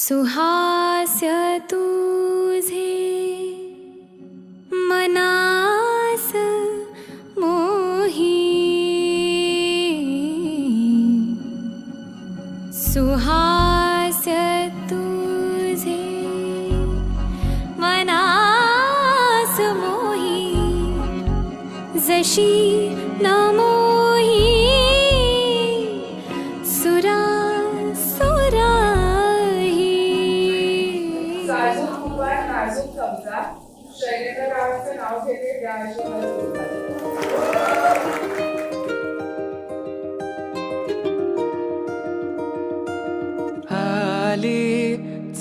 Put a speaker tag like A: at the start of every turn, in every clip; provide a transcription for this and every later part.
A: सुहास्य तुझे मनास मोही, सुहास्य तुझे मनास मोही, जशी न मोही सुरा
B: साजूक कुंभार नाजूक चमचा शैलेंद्ररावांचं नाव घेते त्या
C: आली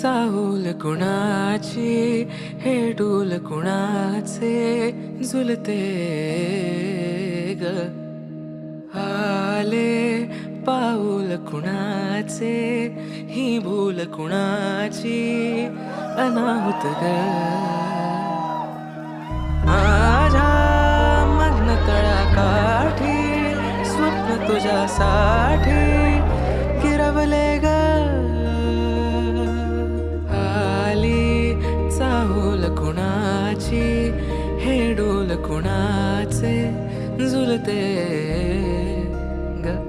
C: चाहूल कुणाची हे डूल कुणाचे झुलते ग, आले पाऊल कुणाचे ही भूल कुणाची अनाहुत ग, माझ्या मग्न तळाकाठी स्वप्न तुझ्यासाठी गिरवले ग, आली चाहूल कुणाची हे डोल कुणाचे झुलते ग.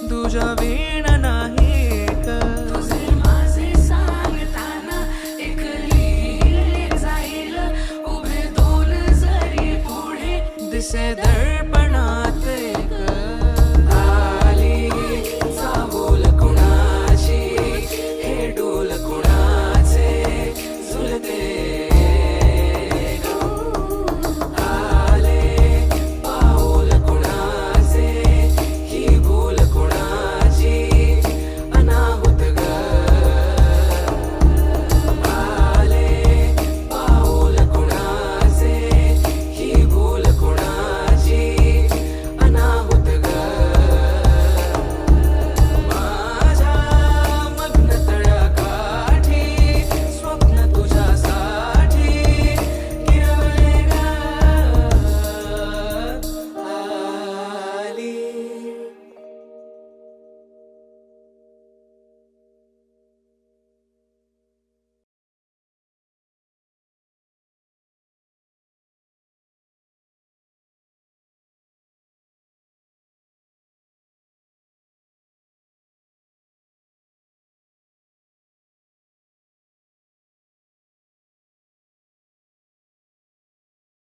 C: तुझ्या वीण नाही का
D: तुझे माझे सांगताना एक लिहिले जाईल उभे दोन जरी पुढे
C: दिसे दर्प